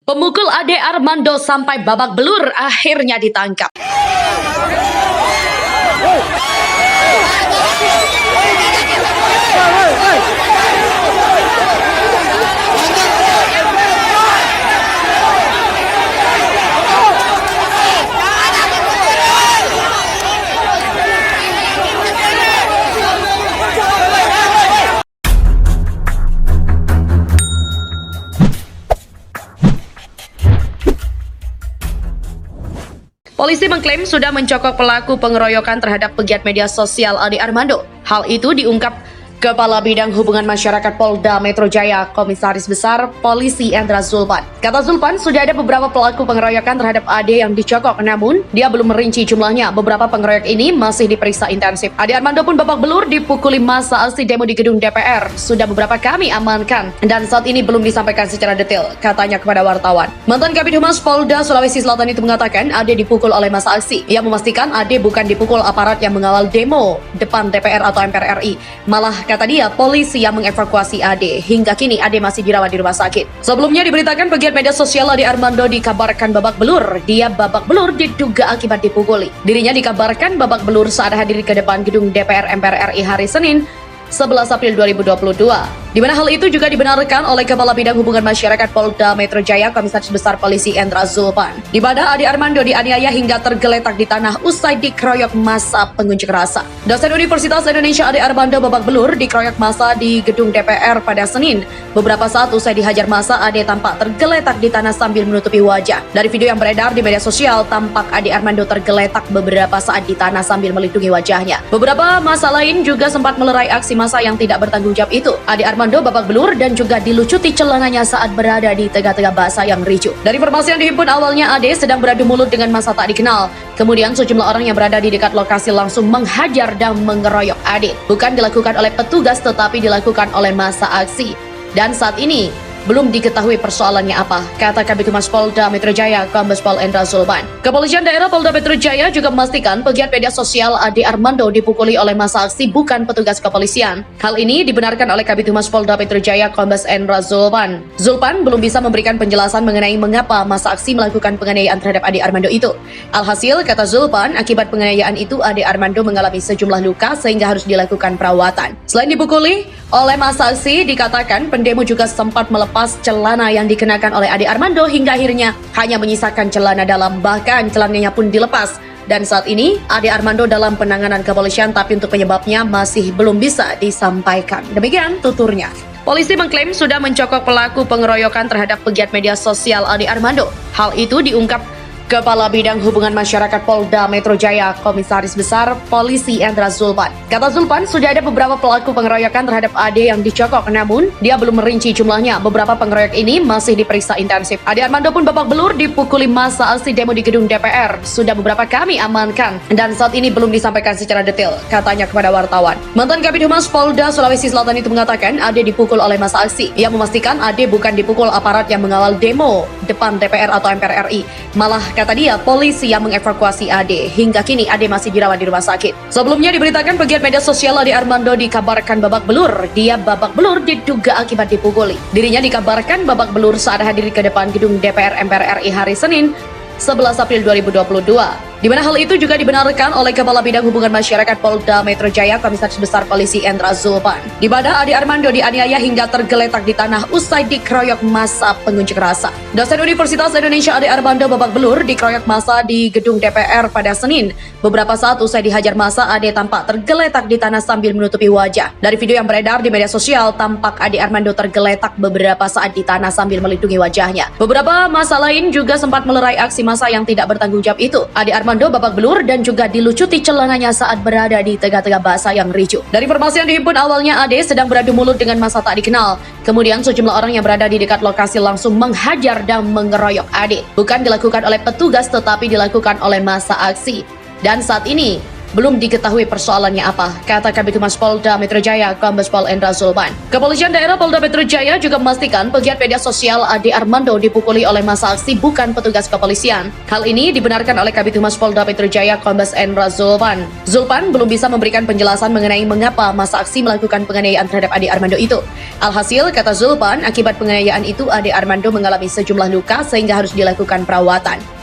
Pemukul Ade Armando sampai babak belur akhirnya ditangkap. Polisi mengklaim sudah mencokok pelaku pengeroyokan terhadap pegiat media sosial Ade Armando. Hal itu diungkap Kepala Bidang Hubungan Masyarakat Polda Metro Jaya, Komisaris Besar Polisi Endra Zulpan. Kata Zulpan, sudah ada beberapa pelaku pengeroyokan terhadap Ade yang dicokok, namun dia belum merinci jumlahnya. Beberapa pengeroyok ini masih diperiksa intensif. Ade Armando pun babak belur dipukuli massa aksi demo di gedung DPR. Sudah beberapa kami amankan dan saat ini belum disampaikan secara detail, katanya kepada wartawan. Mantan Kabid Humas Polda Sulawesi Selatan itu mengatakan Ade dipukul oleh massa aksi. Ia memastikan Ade bukan dipukul aparat yang mengawal demo depan DPR atau MPR RI. Malah kata dia, polisi yang mengevakuasi Ade. Hingga kini Ade masih dirawat di rumah sakit. Sebelumnya diberitakan pegiat media sosial Ade Armando dikabarkan babak belur. Dia babak belur diduga akibat dipukuli. Dirinya dikabarkan babak belur saat hadir ke depan gedung DPR MPR RI hari Senin 11 April 2022. Di mana hal itu juga dibenarkan oleh Kepala Bidang Hubungan Masyarakat Polda Metro Jaya, Komisaris Besar Polisi Endra Zulpan. Di mana Ade Armando dianiaya hingga tergeletak di tanah usai dikeroyok massa pengunjuk rasa. Dosen Universitas Indonesia Ade Armando babak belur dikeroyok massa di gedung DPR pada Senin. Beberapa saat usai dihajar massa, Ade tampak tergeletak di tanah sambil menutupi wajah. Dari video yang beredar di media sosial, tampak Ade Armando tergeletak beberapa saat di tanah sambil melindungi wajahnya. Beberapa massa lain juga sempat melerai aksi massa yang tidak bertanggung jawab itu. Ade Armando babak belur dan juga dilucuti celananya saat berada di tengah-tengah basah yang ricuh. Dari informasi yang dihimpun awalnya, Ade sedang beradu mulut dengan massa tak dikenal. Kemudian sejumlah orang yang berada di dekat lokasi langsung menghajar dan mengeroyok Ade. Bukan dilakukan oleh petugas tetapi dilakukan oleh massa aksi. Dan saat ini belum diketahui persoalannya apa, kata Kabid Humas Polda Metro Jaya, Kombes Pol Endra Zulpan. Kepolisian daerah Polda Metro Jaya juga memastikan pegiat media sosial Ade Armando dipukuli oleh massa aksi, bukan petugas kepolisian. Hal ini dibenarkan oleh Kabid Humas Polda Metro Jaya, Kombes Endra Zulpan. Zulpan belum bisa memberikan penjelasan mengenai mengapa massa aksi melakukan penganiayaan terhadap Ade Armando itu. Alhasil, kata Zulpan, akibat penganiayaan itu Ade Armando mengalami sejumlah luka sehingga harus dilakukan perawatan. Selain dipukuli oleh massa aksi, dikatakan pendemo juga sempat melepas celana yang dikenakan oleh Ade Armando hingga akhirnya hanya menyisakan celana dalam, bahkan celananya pun dilepas. Dan saat ini Ade Armando dalam penanganan kepolisian, tapi untuk penyebabnya masih belum bisa disampaikan. Demikian tuturnya. Polisi mengklaim sudah mencokok pelaku pengeroyokan terhadap pegiat media sosial Ade Armando. Hal itu diungkap Kepala Bidang Hubungan Masyarakat Polda Metro Jaya, Komisaris Besar Polisi Endra Zulpan. Kata Zulpan, sudah ada beberapa pelaku pengeroyokan terhadap Ade yang dicokok, namun dia belum merinci jumlahnya. Beberapa pengeroyok ini masih diperiksa intensif. Ade Armando pun babak belur dipukuli massa aksi demo di gedung DPR. Sudah beberapa kami amankan dan saat ini belum disampaikan secara detail, katanya kepada wartawan. Mantan Kabid Humas Polda Sulawesi Selatan itu mengatakan Ade dipukul oleh massa aksi. Ia memastikan Ade bukan dipukul aparat yang mengawal demo depan DPR atau MPR RI. Malah kata dia, polisi yang mengevakuasi Ade. Hingga kini Ade masih dirawat di rumah sakit. Sebelumnya diberitakan pegiat media sosial Ade Armando dikabarkan babak belur. Dia babak belur diduga akibat dipukuli. Dirinya dikabarkan babak belur saat hadir ke depan gedung DPR MPR RI hari Senin 11 April 2022. Di mana hal itu juga dibenarkan oleh Kepala Bidang Hubungan Masyarakat Polda Metro Jaya, Komisaris Besar Polisi Endra Zulpan. Di mana Ade Armando dianiaya hingga tergeletak di tanah usai dikeroyok massa pengunjuk rasa. Dosen Universitas Indonesia Ade Armando babak belur dikeroyok massa di gedung DPR pada Senin. Beberapa saat usai dihajar massa, Ade tampak tergeletak di tanah sambil menutupi wajah. Dari video yang beredar di media sosial, tampak Ade Armando tergeletak beberapa saat di tanah sambil melindungi wajahnya. Beberapa massa lain juga sempat melerai aksi massa yang tidak bertanggung jawab itu. Ade Armando babak belur dan juga dilucuti celananya saat berada di tengah-tengah basah yang ricuh. Dari informasi yang dihimpun awalnya, Ade sedang beradu mulut dengan massa tak dikenal. Kemudian sejumlah orang yang berada di dekat lokasi langsung menghajar dan mengeroyok Ade. Bukan dilakukan oleh petugas tetapi dilakukan oleh massa aksi. Dan saat ini belum diketahui persoalannya apa, kata Kabid Humas Polda Metro Jaya, Kombes Pol Endra Zulpan. Kepolisian Daerah Polda Metro Jaya juga memastikan pegiat media sosial Ade Armando dipukuli oleh massa aksi bukan petugas kepolisian. Hal ini dibenarkan oleh Kabid Humas Polda Metro Jaya, Kombes Endra Zulpan. Zulpan belum bisa memberikan penjelasan mengenai mengapa massa aksi melakukan penganiayaan terhadap Ade Armando itu. Alhasil, kata Zulpan, akibat penganiayaan itu Ade Armando mengalami sejumlah luka sehingga harus dilakukan perawatan.